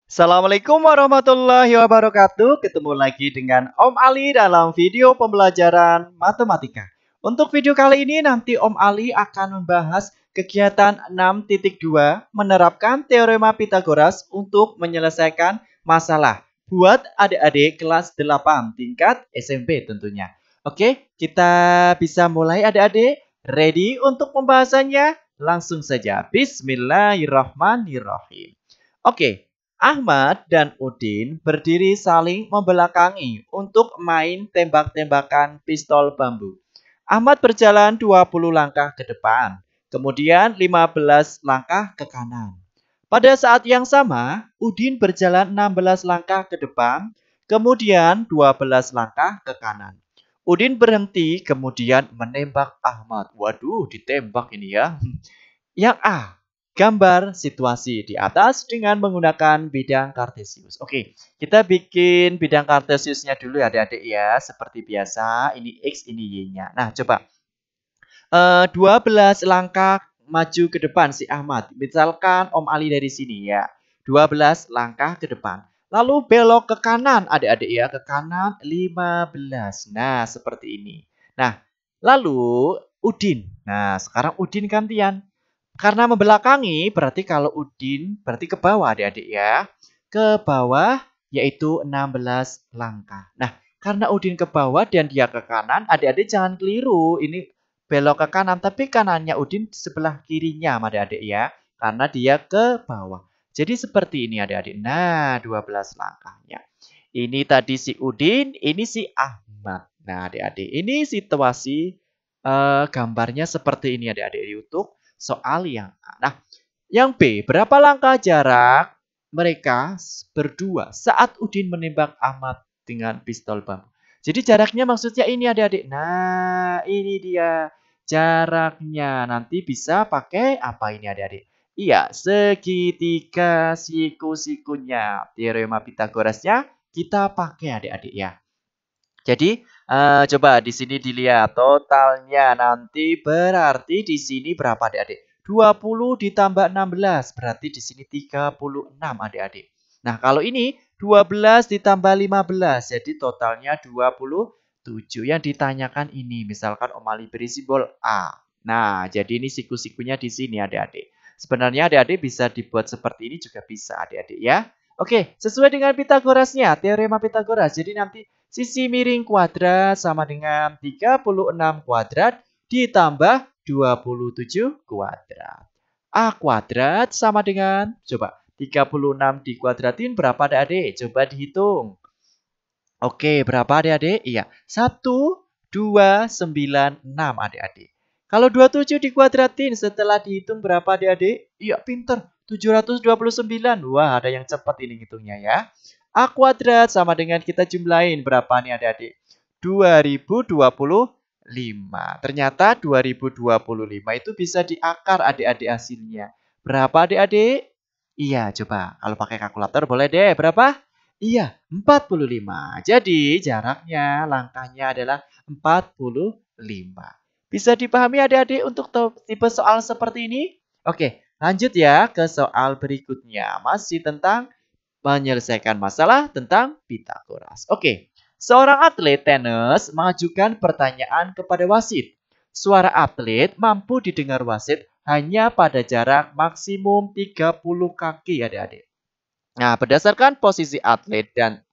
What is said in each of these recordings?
Assalamualaikum warahmatullahi wabarakatuh. Ketemu lagi dengan Om Ali dalam video pembelajaran matematika. Untuk video kali ini nanti Om Ali akan membahas kegiatan 6.2 menerapkan teorema Pitagoras untuk menyelesaikan masalah buat adik-adik kelas 8 tingkat SMP tentunya. Oke, kita bisa mulai adik-adik. Ready untuk pembahasannya? Langsung saja. Bismillahirrahmanirrahim. Oke. Ahmad dan Udin berdiri saling membelakangi untuk main tembak-tembakan pistol bambu. Ahmad berjalan 20 langkah ke depan, kemudian 15 langkah ke kanan. Pada saat yang sama, Udin berjalan 16 langkah ke depan, kemudian 12 langkah ke kanan. Udin berhenti kemudian menembak Ahmad. Waduh, ditembak ini ya. Yang A. Gambar situasi di atas dengan menggunakan bidang kartesius. Oke, kita bikin bidang kartesiusnya dulu ya adik-adik ya. Seperti biasa, ini X, ini Y-nya. Nah, coba. 12 langkah maju ke depan si Ahmad. Misalkan Om Ali dari sini ya. 12 langkah ke depan. Lalu belok ke kanan adik-adik ya. Ke kanan 15. Nah, seperti ini. Nah, lalu Udin. Nah, sekarang Udin gantian. Karena membelakangi, berarti kalau Udin, berarti ke bawah adik-adik ya. Ke bawah, yaitu 16 langkah. Nah, karena Udin ke bawah dan dia ke kanan, adik-adik jangan keliru. Ini belok ke kanan, tapi kanannya Udin di sebelah kirinya, adik-adik ya. Karena dia ke bawah. Jadi seperti ini adik-adik. Nah, 12 langkahnya. Ini tadi si Udin, ini si Ahmad. Nah, adik-adik, ini situasi gambarnya seperti ini adik-adik untuk soal yang A. Nah, yang B, berapa langkah jarak mereka berdua saat Udin menembak Ahmad dengan pistol bambu? Jadi jaraknya maksudnya ini adik-adik. Nah, ini dia jaraknya. Nanti bisa pakai apa ini adik-adik? Iya, segitiga siku-sikunya. Teorema Pitagorasnya kita pakai adik-adik ya. Jadi coba di sini dilihat totalnya nanti berarti di sini berapa adik-adik? 20 ditambah 16 berarti di sini 36 adik-adik. Nah, kalau ini 12 ditambah 15 jadi totalnya 27. Yang ditanyakan ini misalkan Om Ali beri simbol A. Nah, jadi ini siku-sikunya di sini adik-adik. Sebenarnya adik-adik bisa dibuat seperti ini juga bisa adik-adik ya. Oke, sesuai dengan Pitagorasnya, teorema Pitagoras. Jadi nanti sisi miring kuadrat sama dengan 36 kuadrat ditambah 27 kuadrat. A kuadrat sama dengan, coba 36 dikuadratin berapa adik-adik? Coba dihitung. Oke, berapa adik-adik? Iya, 1, 2, 9, 6 adik-adik. Kalau 27 dikuadratin setelah dihitung berapa adik-adik? Iya, pinter. 729. Wah, ada yang cepat ini hitungnya ya. A kuadrat sama dengan kita jumlahin berapa nih adik-adik? 2025. Ternyata 2025 itu bisa diakar adik-adik hasilnya. Berapa adik-adik? Iya, coba. Kalau pakai kalkulator boleh deh. Berapa? Iya, 45. Jadi jaraknya, langkahnya adalah 45. Bisa dipahami adik-adik untuk tipe soal seperti ini? Oke, lanjut ya ke soal berikutnya. Masih tentang menyelesaikan masalah tentang Pitagoras. Oke, seorang atlet tenis mengajukan pertanyaan kepada wasit. Suara atlet mampu didengar wasit hanya pada jarak maksimum 30 kaki adik-adik. Nah, berdasarkan posisi atlet dan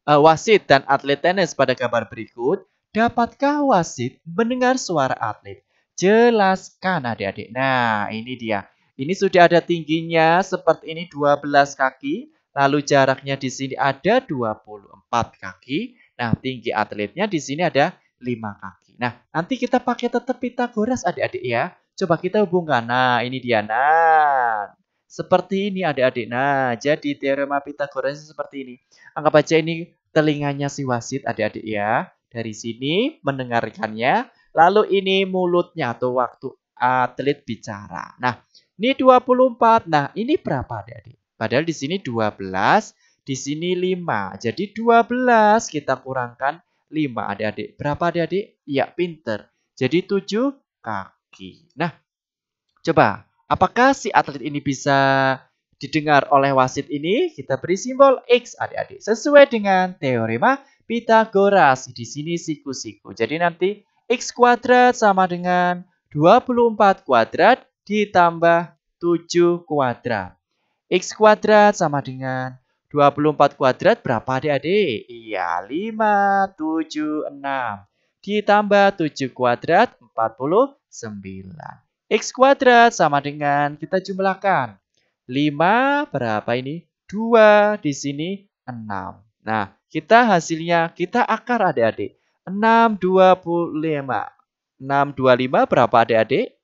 wasit dan atlet tenis pada gambar berikut, dapatkah wasit mendengar suara atlet? Jelaskan adik-adik. Nah, ini dia. Ini sudah ada tingginya seperti ini 12 kaki. Lalu jaraknya di sini ada 24 kaki. Nah, tinggi atletnya di sini ada 5 kaki. Nah, nanti kita pakai tetap Pitagoras adik-adik ya. Coba kita hubungkan. Nah, ini dia. Nah, seperti ini adik-adik. Nah, jadi teorema Pitagoras seperti ini. Anggap aja ini telinganya si wasit adik-adik ya. Dari sini mendengarkannya. Lalu ini mulutnya atau waktu atlet bicara. Nah, ini 24. Nah, ini berapa adik-adik? Padahal di sini 12, di sini 5. Jadi 12 kita kurangkan 5 adik-adik. Berapa adik-adik? Ya, pinter. Jadi 7 kaki. Nah, coba. Apakah si atlet ini bisa didengar oleh wasit ini kita beri simbol X adik-adik. Sesuai dengan teorema Pythagoras. Di sini siku-siku. Jadi nanti X kuadrat sama dengan 24 kuadrat ditambah 7 kuadrat. X kuadrat sama dengan 24 kuadrat berapa adik-adik? Iya, 5, 7, 6. Ditambah 7 kuadrat 49. X kuadrat sama dengan kita jumlahkan. 5 berapa ini? 2 di sini 6. Nah, hasilnya kita akar adik-adik. 6, 25. 6, 25 berapa adik-adik?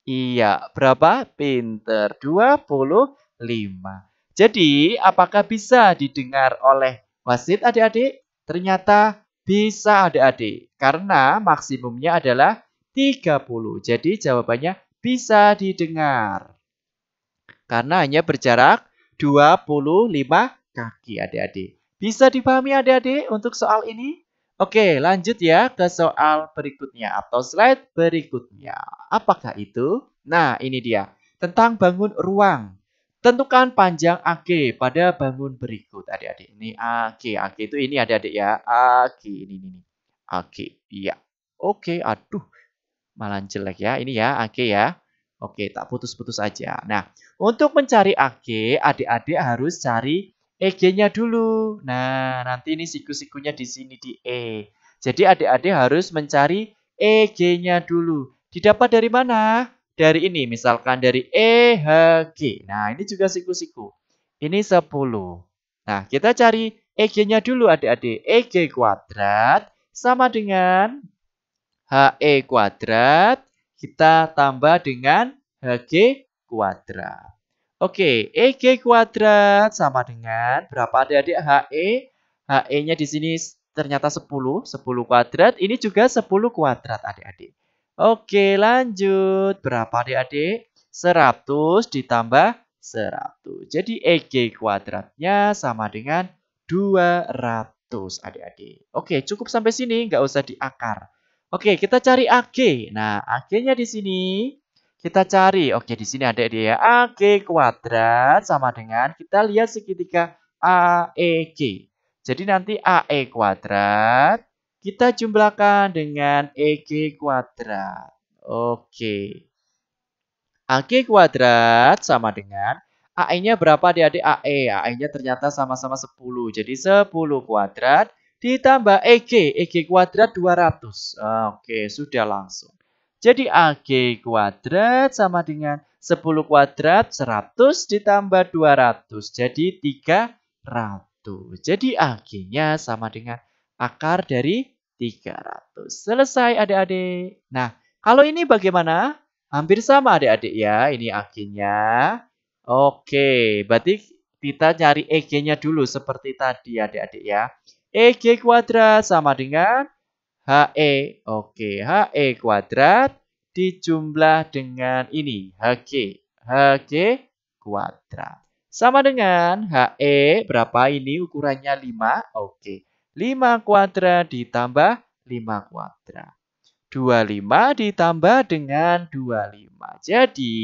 Iya, berapa? Pinter. 25. Jadi, apakah bisa didengar oleh wasit adik-adik? Ternyata bisa adik-adik. Karena maksimumnya adalah 30. Jadi, jawabannya bisa didengar. Karena hanya berjarak 25 kaki adik-adik. Bisa dipahami adik-adik untuk soal ini? Oke, lanjut ya ke soal berikutnya atau slide berikutnya. Apakah itu? Nah, ini dia. Tentang bangun ruang. Tentukan panjang AG pada bangun berikut adik-adik. Ini AG. AG itu ini adik-adik ya. AG ini. AG. Iya. Oke, aduh. Malah jelek ya. Ini ya AG ya. Oke, tak putus-putus aja. Nah, untuk mencari AG, adik-adik harus cari EG-nya dulu. Nah, nanti ini siku-sikunya di sini di E. Jadi adik-adik harus mencari EG-nya dulu. Didapat dari mana? Dari ini, misalkan dari EHG. Nah, ini juga siku-siku. Ini 10. Nah, kita cari EG-nya dulu adik-adik. EG kuadrat sama dengan HE kuadrat. Kita tambah dengan HG kuadrat. Oke, EG kuadrat sama dengan berapa adik-adik HE? HE-nya di sini ternyata 10. 10 kuadrat. Ini juga 10 kuadrat adik-adik. Oke, lanjut. Berapa adik-adik? 100 ditambah 100. Jadi EG kuadratnya sama dengan 200 adik-adik. Oke, cukup sampai sini. Nggak usah diakar. Oke, kita cari AG. Nah, AG-nya di sini kita cari. Oke, di sini ada dia. AG kuadrat sama dengan kita lihat segitiga AEG. Jadi nanti AE kuadrat kita jumlahkan dengan EG kuadrat. Oke. AG kuadrat sama dengan AE-nya berapa adik-adik? AE. AE-nya ternyata sama-sama 10. Jadi 10 kuadrat ditambah EG. EG kuadrat 200. Oke, sudah langsung. Jadi AG kuadrat sama dengan 10 kuadrat 100 ditambah 200. Jadi 300. Jadi AG-nya sama dengan akar dari 300. Selesai adik-adik. Nah, kalau ini bagaimana? Hampir sama adik-adik ya. Ini AG-nya. Oke, berarti kita cari EG-nya dulu seperti tadi adik-adik ya. EG kuadrat sama dengan HE. Oke, HE kuadrat dijumlah dengan ini. HG. HG kuadrat. Sama dengan HE. Berapa ini ukurannya 5? Oke. 5 kuadrat ditambah 5 kuadrat. 25 ditambah dengan 25. Jadi,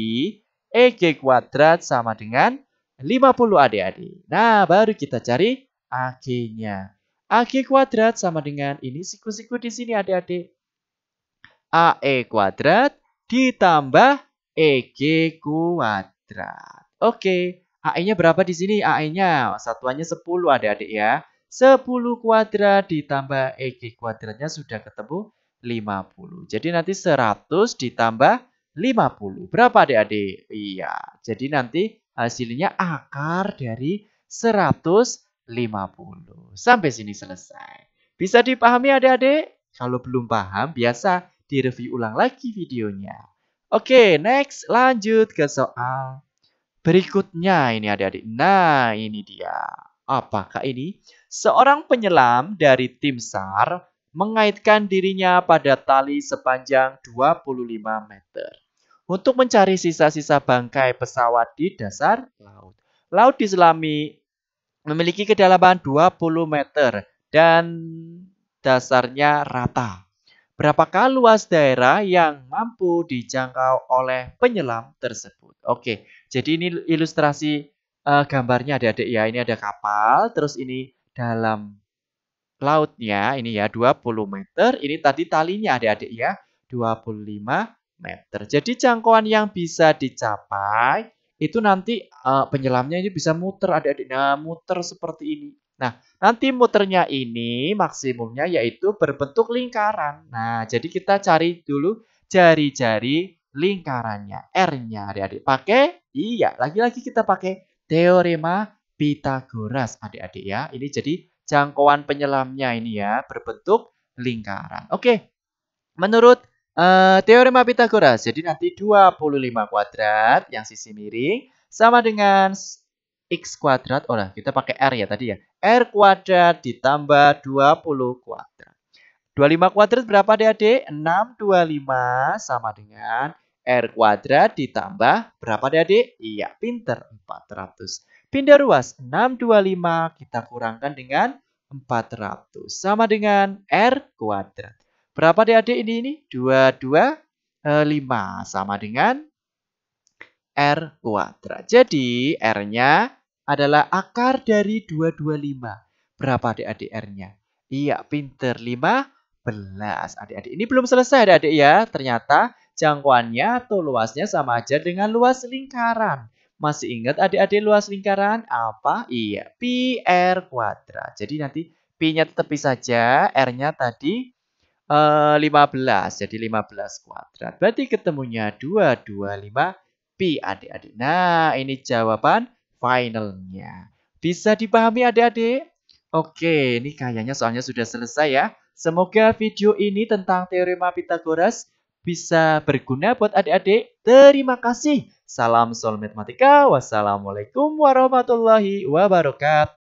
EG kuadrat sama dengan 50 adik-adik. Nah, baru kita cari AG-nya. AG kuadrat sama dengan ini siku-siku di sini adik-adik. AE kuadrat ditambah EG kuadrat. Oke, AE-nya berapa di sini? AE-nya satuannya 10 adik-adik ya. 10 kuadrat ditambah EG kuadratnya sudah ketemu 50. Jadi nanti 100 ditambah 50. Berapa adik-adik? Iya, jadi nanti hasilnya akar dari 150. Sampai sini selesai. Bisa dipahami adik-adik? Kalau belum paham, biasa direview ulang lagi videonya. Oke, next lanjut ke soal berikutnya ini adik-adik. Nah, ini dia. Apakah ini? Seorang penyelam dari tim SAR mengaitkan dirinya pada tali sepanjang 25 meter untuk mencari sisa-sisa bangkai pesawat di dasar laut. Laut diselami memiliki kedalaman 20 meter dan dasarnya rata. Berapakah luas daerah yang mampu dijangkau oleh penyelam tersebut? Oke, jadi ini ilustrasi gambarnya adik-adik ya. Ini ada kapal, terus ini dalam lautnya ini ya 20 meter. Ini tadi talinya adik-adik ya 25 meter. Jadi jangkauan yang bisa dicapai itu nanti penyelamnya ini bisa muter adik-adik. Nah, muter seperti ini. Nah, nanti muternya ini maksimumnya yaitu berbentuk lingkaran. Nah, jadi kita cari dulu jari-jari lingkarannya. R-nya adik-adik. Pakai? Iya, lagi-lagi kita pakai teorema Pitagoras adik-adik ya. Ini jadi jangkauan penyelamnya ini ya berbentuk lingkaran. Oke, menurut teorema Pitagoras, jadi nanti 25 kuadrat yang sisi miring sama dengan X kuadrat. Oh, nah, kita pakai R ya tadi ya. R kuadrat ditambah 20 kuadrat. 25 kuadrat berapa adik-adik? 625 sama dengan R kuadrat ditambah berapa adik-adik? Iya, pinter 400. Pindah ruas 625 kita kurangkan dengan 400 sama dengan R kuadrat. Berapa adik-adik ini? 225 sama dengan R kuadrat. Jadi R-nya adalah akar dari 225. Berapa adik-adik R-nya? Iya, pinter 15 adik-adik. Ini belum selesai adik-adik ya. Ternyata jangkauannya atau luasnya sama aja dengan luas lingkaran. Masih ingat adik-adik luas lingkaran apa? Iya, pi R kuadrat. Jadi nanti pi-nya tetap pi saja, R-nya tadi 15. Jadi 15 kuadrat. Berarti ketemunya 225 pi adik-adik. Nah, ini jawaban finalnya. Bisa dipahami adik-adik? Oke, ini kayaknya soalnya sudah selesai ya. Semoga video ini tentang teorema Pitagoras bisa berguna buat adik-adik. Terima kasih. Salam Sol Matematika. Wassalamualaikum warahmatullahi wabarakatuh.